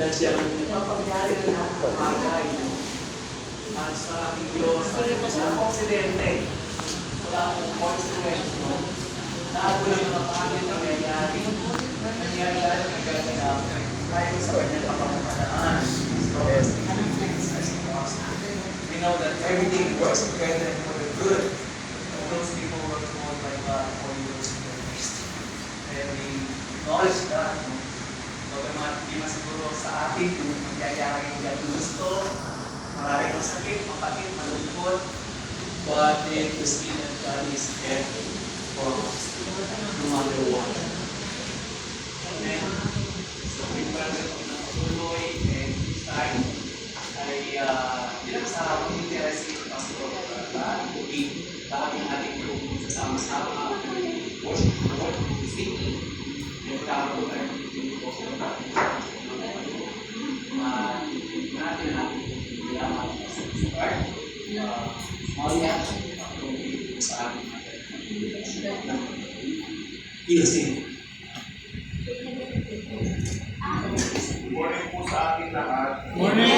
na siyang napapangyari na lahat ng bagay. At sa ating Diyos, sa aksidente, wala akong consequence. Lahat ko lang mga pangit ang nangyayari ng ganyan tayo sa kanyang kapamalaan. We know that everything works together for the good of those people who are called by God for those who are Christ. And we acknowledge that, bagamat di masiguro sa atin kung mangyayari yan gusto, maraming masakit, mapakit, malungkot, but then to see that God is there for us, no matter what. Amen. So we pray ng tuloy and this time ay hindi lang sa interest ni Pastor kundi laging ating kung sama-sama worship the Lord, singing, yung tawag tayo natin natin ilaman sa Lord. Maulihan sa ating ilsin. Good morning po sa ating lahat. Morning!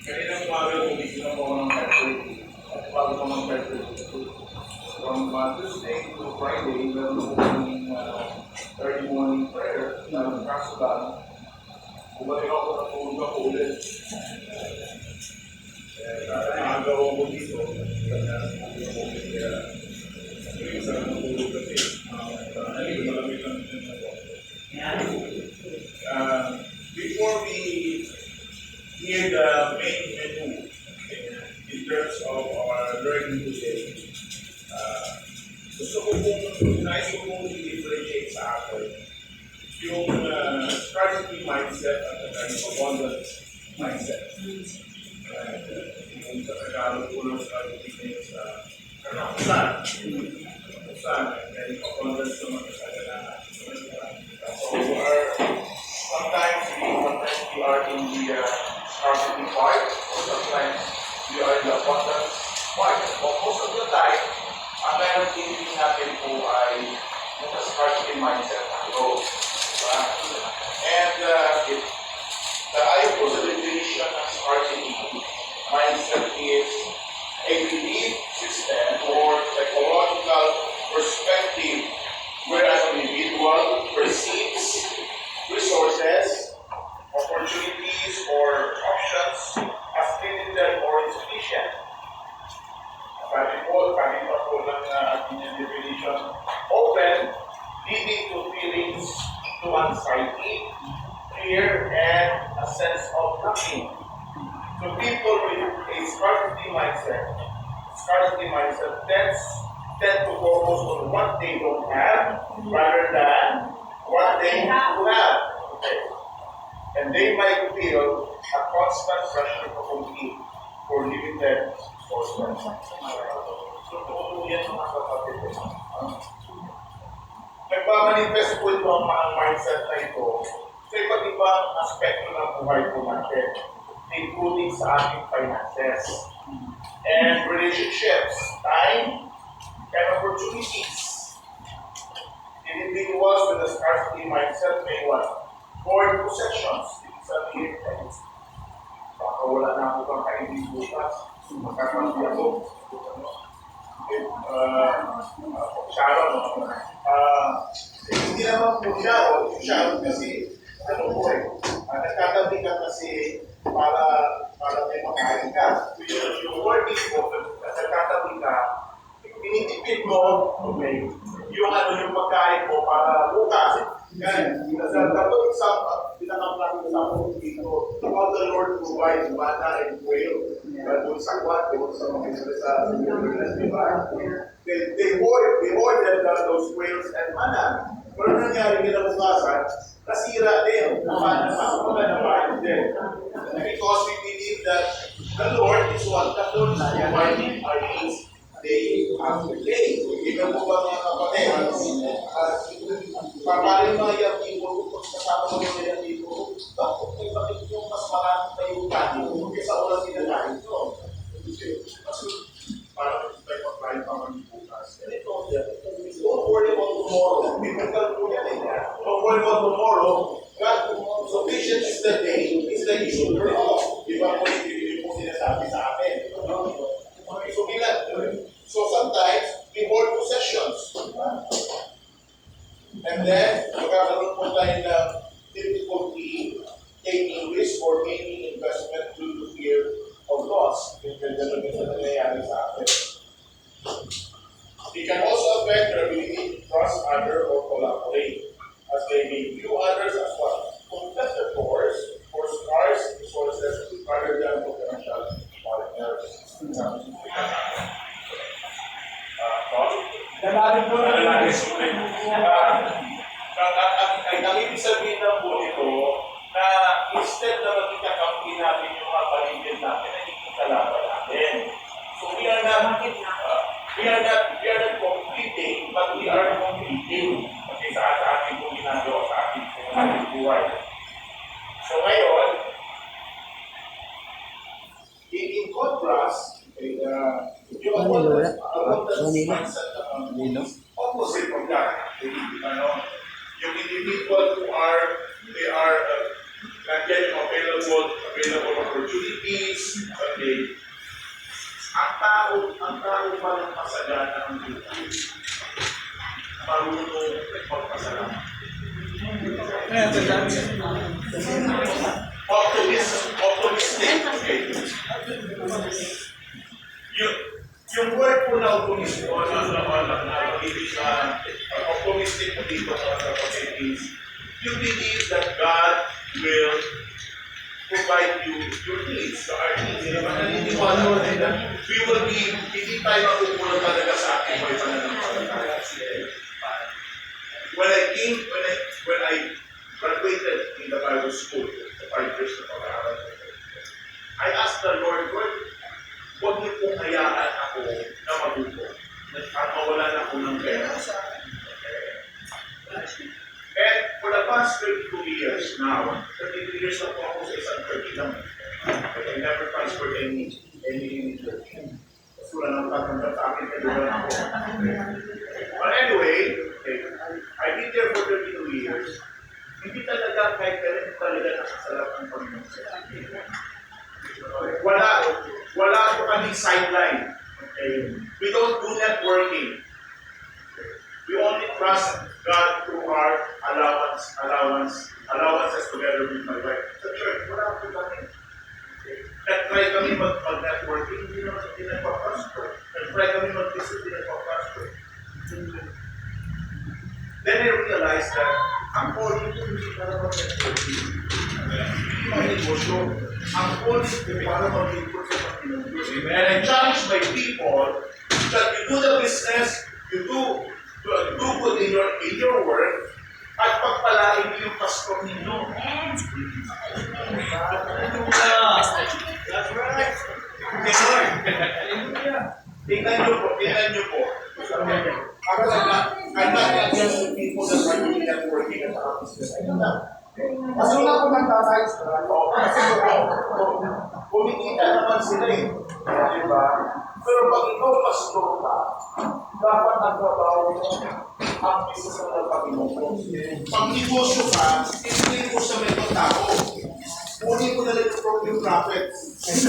Kaninang umaga gumising na po ako ng Bible. At bago ko ng Bible. From Tuesday to Friday, meron po kaming early morning prayer na kasudan. Bumalik ako na tulog ako ulit. Nakagaw ako dito. Kaya ako ulit kaya yung sarap ng tulog kasi. Malamig lang din ako. Before we hear the main menu in terms of our learning today, gusto ko nais ko pong i-differentiate sa akin yung scarcity mindset at yung abundance mindset. Yung sa Tagalog po ng scarcity means kung saan, and abundance naman sa kailangan. So sometimes we are in the scarcity part, or sometimes we are in the abundance part. But most of the time, ang meron thinking natin po ay yung scarcity mindset na growth. And ayon po sa definition ng scarcity mindset is a belief system or psychological perspective where an individual perceives resources, opportunities, or options as limited or insufficient. Kami pa po ng ating definition, often leading to feelings to anxiety, fear, and a sense of lacking. So people with a scarcity mindset tend to focus on what they don't have rather than what they have. Okay. And they might feel a constant pressure to compete for limited resources. So, yan mga kapatid. Nagmamanifest po ito ang mga mindset na ito sa iba't ibang aspekto ng buhay po natin, including sa ating finances and relationships, time, and opportunities. Individuals with a scarcity mindset may want hoard possessions. Ibig sabihin, baka wala na ako kang kainin bukas, magkakampi ako. Sharon, hindi naman po Sharon kasi, nagkatabi ka kasi para may makain ka. Yung working po, nagkatabi ka, pinitipid mo, okay, yung pagkain mo para bukas. Dato example, pinaka-practice example dito, how the Lord provides manna and quail. Doon sa kwat, doon sa mga sa wilderness, di ba? They hoard those quails and manna. Pero nangyari kinabukasan, nasira din. Naman din. Because we believe that the Lord is what the Lord is providing our needs day after day. Ikaw po ba mga kapatid? Paparin mga yung people, kung kasama mo yung yung people, bakit yung mas maraming tayong kanin kaysa walang sinagahin ito? Kasi parang tayo pagkain pa man bukas. Don't worry about tomorrow. Biblical po yan eh. Don't worry about tomorrow. silver off. Di ba po yung po sinasabi sa akin? So sometimes, we hold possessions. And then, magkakaroon po tayo ng difficulty taking risk or making investment due to fear of loss. Yung ganun yung nangyayari sa atin. It can also affect your ability to trust others or collaborate, as they may view others as what? Competitors or scarce resources rather than potential partners. Ang ibig sabihin ng po ito, na instead na maging kakampi natin yung mga paligid natin, ay hindi kalaban natin. So we are not competing, but we are completing. Okay, sa ating kong ginagawa, sa ating buhay. So ngayon, in contrast, yung opposite of that, yung individual who are, they are not getting available opportunities, okay. Ang tao pa ng pasagana ng buhay, marunong magpasalamat. Optimistic, okay. Yung word po na optimistic, optimistic po dito sa kapatid is, you believe that God will provide you your needs, our needs. Naniniwala ko na we will be, hindi tayo makukulang talaga sa ating may pananampalataya. When I graduated in the Bible school, the 5 years na pag-aaral, I asked the Lord, huwag niyo pong hayaan ako na magupo at mawalan ako ng pera. And for the past 32 years now, 32 years na po ako sa isang church lang. But I never transferred any church. Kasi wala nang tatanda sa akin, kaya wala ako. But anyway, okay, I've been there for 32 years. Hindi talaga, kahit kailan talaga nakasalap ng Panginoon sa akin. Wala po kaming sideline. Okay? We don't do networking. We only trust God through our allowances together with my wife. Sa church, wala po kami. Okay? Nag-try kami mag-networking, hindi nagpa-prosper. Nag-try kami mag-visit, hindi nagpa-prosper. Then I realized that ang calling ko hindi para mag-networking. Ang calling ko para mag-input sa Panginoon. And I challenge my people that you do the business, you do good in your work, at pagpalain niyo yung pastor ninyo. That's right. Tingnan niyo po. I'm not against the people that are doing networking at our business. I know that. Kasi nga kung nagtatayos na, kumikita naman sila eh. Diba? Pero pag ikaw pastor ka, dapat nagtrabaho mo ang business ng Panginoon. Pag negosyo ka, hindi mo sa may tao. Kunin mo na lang yung profits. Kasi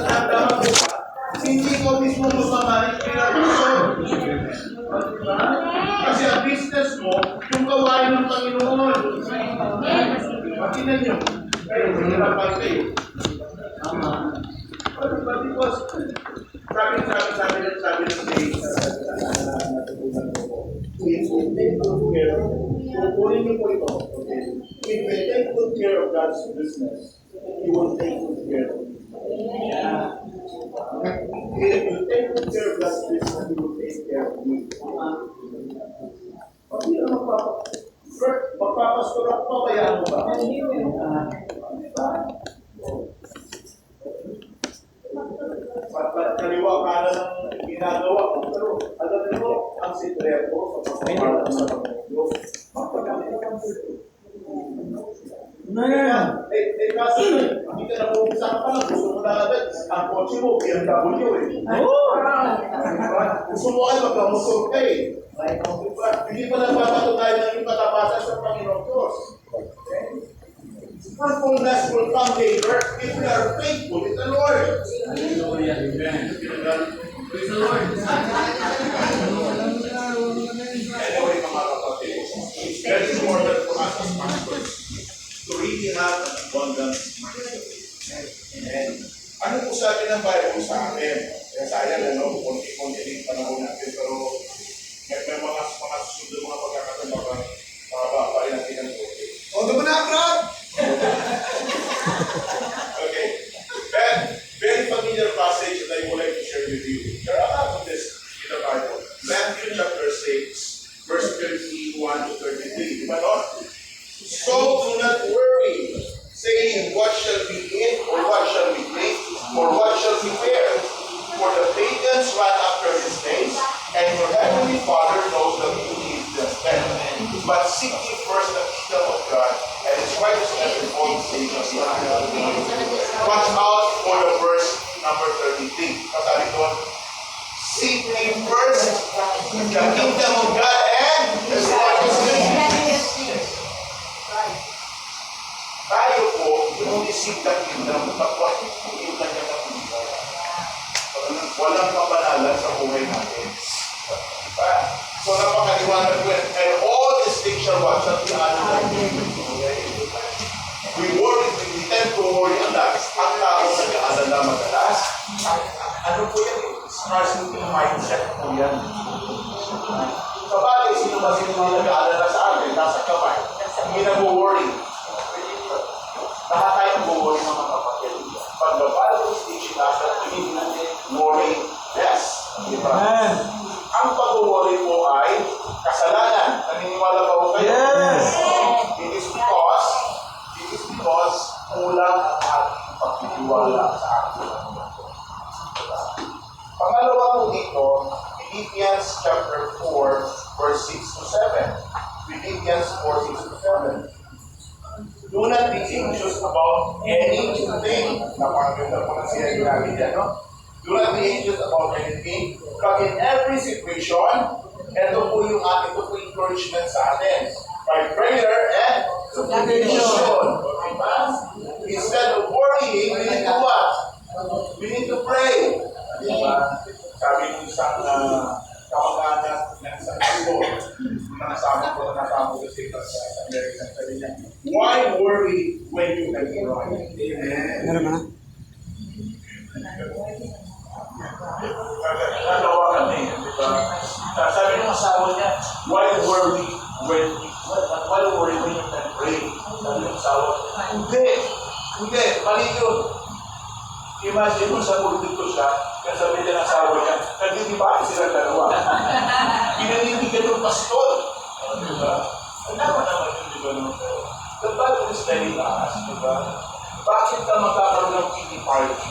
nagdaman mo ka, hindi ko mismo magmamalit pinag-usod. Kasi ang business mo, yung gawain ng Panginoon. Makinan nyo. Pero mahirapan kayo. Because, sabi ng day, if we take good care, kukunin niyo po ito. If we take good care of God's business, He will take good care of you. If you take good care of God's business, He will take care of you. Pati na magpapastor ako, pabayaan mo ba? Kaliwa kanan ng ginagawa ko, pero alam niyo, ang sikreto sa pagpapala sa Panginoon, magpagamit ang sikreto. Kasi hindi ka na-umpisa ka lang, gusto mo na agad, ang kotse mo, BMW eh. Gusto mo ay magkamusor ka eh. Hindi pa nagpapatunayan ng yung katapatan sa Panginoon Diyos. Fruitfulness will come later if we are faithful in the Lord. Praise the Lord. Anyway, mga kapatid, it's very important for us as pastors to really have an abundance mindset. And ano po sabi ng Bible sa atin? Kaya sayang, konti-konti din panahon natin, pero may mga susunod mga pagkakataon pa rin natin ang konti. O, doon na, Brad! Okay. Very familiar passage that I would like to share with you. There are a lot of this in the Bible. Matthew chapter 6, verse 31 to 33. Diba no? So do not worry, saying, what shall we eat, or what shall we drink, or what shall we wear? For the pagans run after these things, and your heavenly Father knows that you need them. But seek ye first the kingdom of God, and His righteousness, and all these things shall be added unto you. Watch out for the verse number 33. Kasabi doon, seek ye first the kingdom of God and His righteousness. Tayo po, yung isip the kingdom, kapag yung kanya na walang kapanalan sa buhay natin. So napakaliwanag po yan. And all these things shall what? Shall be added unto you. We tend to worry a lot. Ang tao nag-aalala madalas. Ano po yan? Scarcity mindset po yan. Sa bagay, sino ba nag-aalala sa atin? Nasa kamay. Hindi nag-worry. Lahat tayo nag-worry mga kapatid. But the Bible is teaching us that we need to worry less. Diba? Ang pag-worry po ay kasalanan. Naniniwala ba po kayo? Yes! It is because kulang ang ating pagtitiwala sa ating Pangalawa po dito, Philippians chapter 4, verse 6 to 7. Philippians 4, 6 to 7. Do not be anxious about anything. Napakaganda po na siya ginamit yan, no? Do not be anxious about anything, but in every situation, ito po yung encouragement sa atin. By prayer and supplication. Instead of worrying, we need to what? We need to pray. Diba? Sabi ng isang kamag-anak ng isang pastor, nasama ko sa American, sabi niya, why worry when you can pray? Meron ba na? Nagawa kami, di ba? Sabi ng asawa niya, why worry when you can pray? Sabi ng asawa, hindi, mali yun. Imagine mo sa pulpit ko siya, kasi sabi niya ng asawa niya, nagtitibahin sila dalawa. Pinanindigan ng pastor. Di ba? Naman yun, di ba? The Bible is telling us, di ba? Bakit ka magkakaroon ng pity party?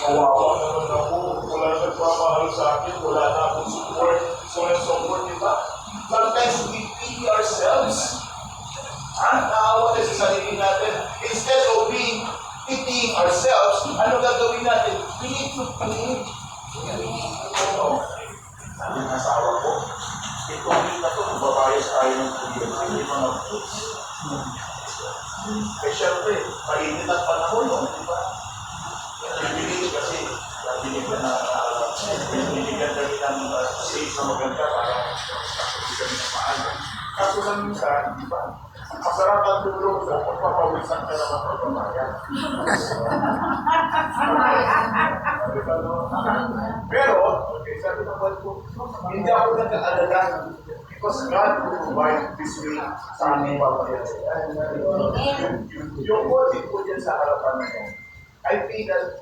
Kawawa naman ako, wala nagpapahal sa akin, wala na akong support, so and so forth, di ba? Sometimes we pity ourselves. Naawa tayo sa sarili natin. Instead of pitying ourselves, ano gagawin natin? We need to pray. Sabi ng asawa ko, itong week na ito, magbabayas tayo ng kuliyan. Hindi mga goods. Eh, syempre, mainit at panahon yun, di ba? Bibilis kasi, binigyan na ng safe na maganda para hindi kami na maaga. Kaso lang minsan, di ba? Masarap ang tulog sa pagpapawisan ka naman pagbabayan. Pero, okay, sabi ng Bible, hindi ako nag-aalala because God will provide this way sa aming papayan. Yung body po dyan sa harapan mo, I paid that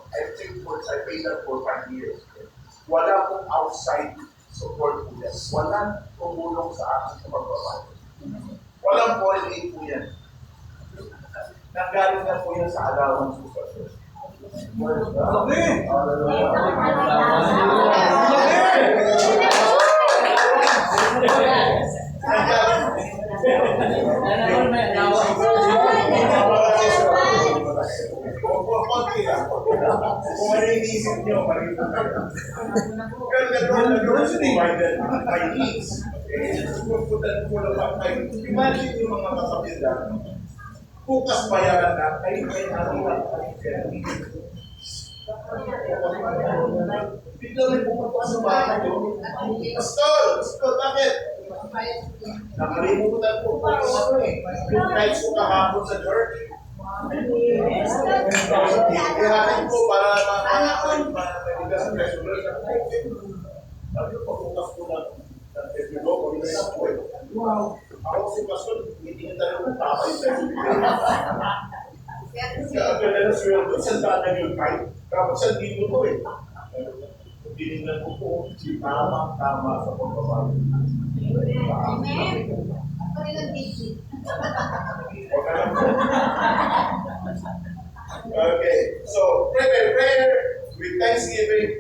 for 5 years. Wala pong outside support po yan. Walang tumulong sa akin sa pagbabayan. Walang foreign aid po yan. Nanggaling na po yan sa allowance po sa church. Kung ano yung isip nyo, pero nag-provided my needs. Imagine yung mga kapatid bukas bayaran na, ay may araw bigla may pumunta sa bahay yun. Pastor, bakit? Nakalimutan po yung nights ko kahapon sa church. Ihatid po para mabigas ang resular. Sabi ko, pagbukas po ng epido, kung hindi na po wow. Ako si Pastor, hindi na tayo kung tapay sa kaya ang ganda na sweldo, sandaan yung kahit. Kapag sandin mo to tinignan ko po, tama sa pagbabago. Amen. Ako rin ang busy. Okay, so prayer with thanksgiving,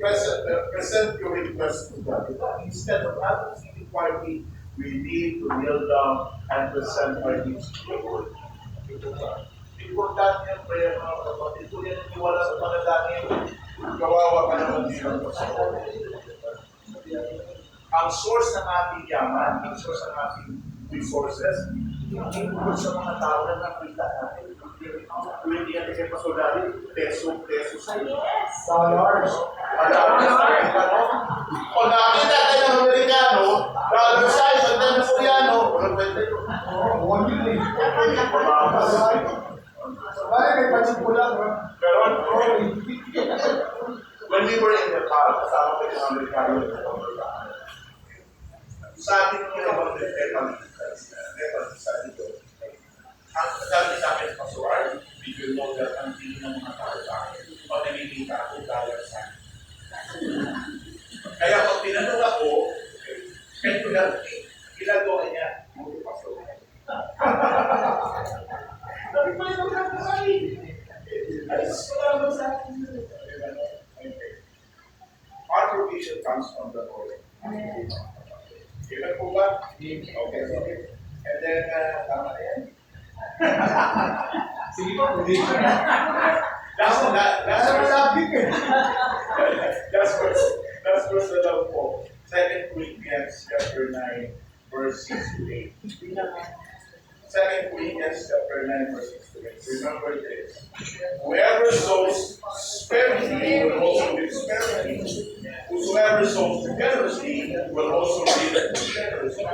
present your request to God. Instead of having a seating party, we need to kneel down and present our needs to the Lord. Importante yung prayer mga kapatid. Kung yan ang iwala sa panalangin, kawawa ka naman din ang Pastor. Ang source ng ating yaman, ang source ng ating resources, hindi po sa mga tao na nakita natin. Kung hindi natin kay Pastor Daddy, peso sa dollars. Kung nakita tayo ng Amerikano, dollar size, at then ng Koreano, walang pwede ito. Pero when we were in Nepal, kasama ko yung Amerikano, sa ating mga ibang Nepal sa dito, ang sabi sa akin, Pastor, did you know that ang tingin ng mga tao sa akin, pag nakikita ako, dollar sign. Kaya pag tinanong ako, ito lang, ginagawa niya, mga Pastor. Sabi ko, ito lang sa akin. Ayos ko lang sa akin. Our provision comes from the Lord. Given po ba? Okay. And then, tama na yan. Sige po, provision. That's verse 11 po. 2 Corinthians chapter 9, verse 6 to 8. 2 Corinthians chapter 9, verse 6 to 8. Remember this. Whoever sows sparingly will also reap sparingly. Whosoever sows generously will also reap generously.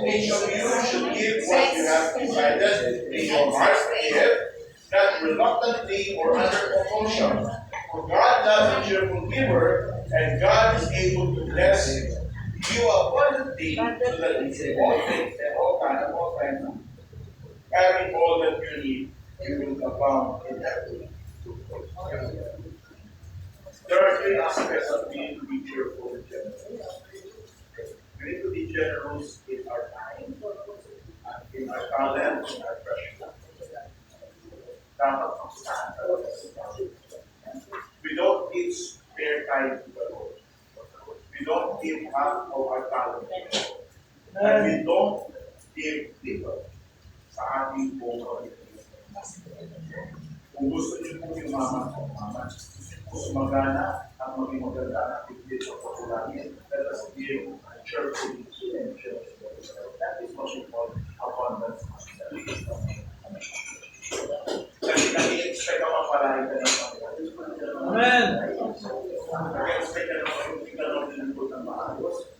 Each of you should give what you have decided in your heart to give, not reluctantly or under compulsion. For God loves a cheerful giver, and God is able to bless you abundantly so that in all things and all times, having all that you need, you will abound in every good work. There are three aspects of being to be cheerful and generous. We need to be generous in our time, in our talent, in our treasure. We don't give spare time to the Lord. We don't give half of our talent to the Lord. And we don't give little sa ating buong pagkakas. Kung gusto niyo po yumaman, kung sumagana at maging maganda ang activity sa pagkulangin, let us give cheerfully and cheerfully. That is what we call abundance. Kasi nag-i-expect ako mapalahin ka ng Panginoon. Amen. Nag-i-expect ka naman yung tingnan ng dinutod ng maayos.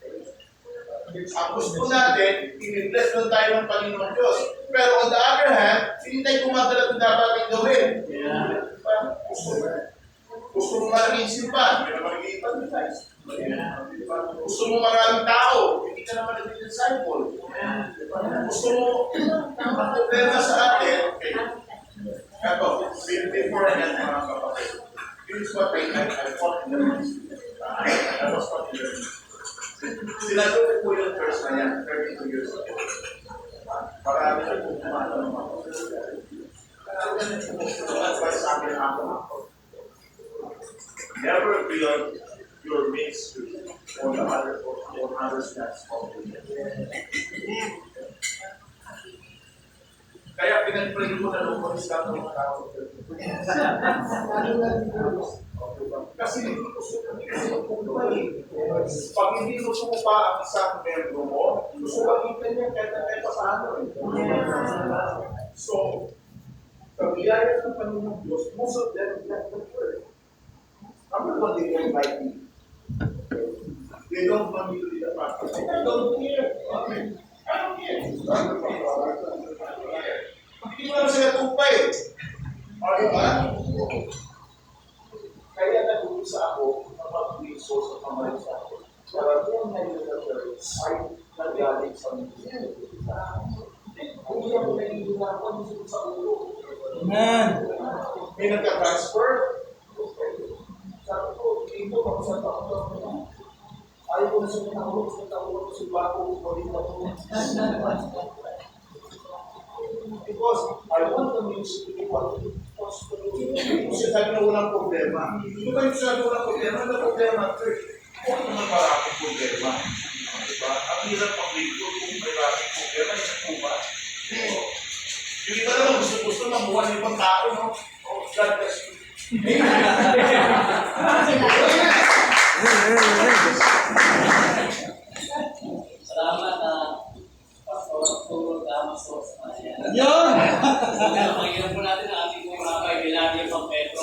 Ang gusto natin, i-bless lang tayo ng Panginoon Diyos. Pero on the other hand, hindi tayo gumagalat ng dapat natin gawin. Gusto mo maraming simpan, hindi ka naman nag-i-evangelize. Gusto mo maraming tao, hindi ka naman nag-disciple. Gusto mo ang problema sa atin, okay. Ito, before I had mga kapatid, this is what I thought in the ministry. I was taught in the ministry. Sinagot ko yung verse na yan, 32 years ago. Marami na po kumalang mga kapatid. That's why sabi na ako. Never build your ministry on the other or others that's complicated. Kaya pinag-pray ko na lumang isang mga tao. Kasi hindi ko Pag hindi susupa ang isang membro mo, susupagitan niya kahit na kahit paano. So, sa biyaya ng Panginoon Diyos, most of them left the church. I'm not they don't like me. They don't want me to be the pastor. I don't care. I don't care. Hindi mo naman sila tupay. O, diba? Kaya nag-uisa ako na mag-resource sa pamalit sa akin. Para yung nag-resource ay nagaling sa mga. Hindi ako nag-iinapan sa ulo. Amen. May nagka-transfer. Sabi ko, dito, mag-usap ako ito. Ayaw ko na sa mga ulo, sa tawag ko si Baco, ulit ako. Because I want the music to be what it was to do. Kasi sabi na walang problema. Ito ba yung sabi na walang problema? Ano problema? Huwag naman maraming problema. Diba? Ang hirap pag-record kung maraming problema, isang po ba? Yung iba naman gusto mamuha ng ibang tao, no? Oh, God bless you. Salamat Pastor Arturo Damaso sa kanya. Yun! Kaya pangilan po natin ang ating mga kaibigan ng San Pedro.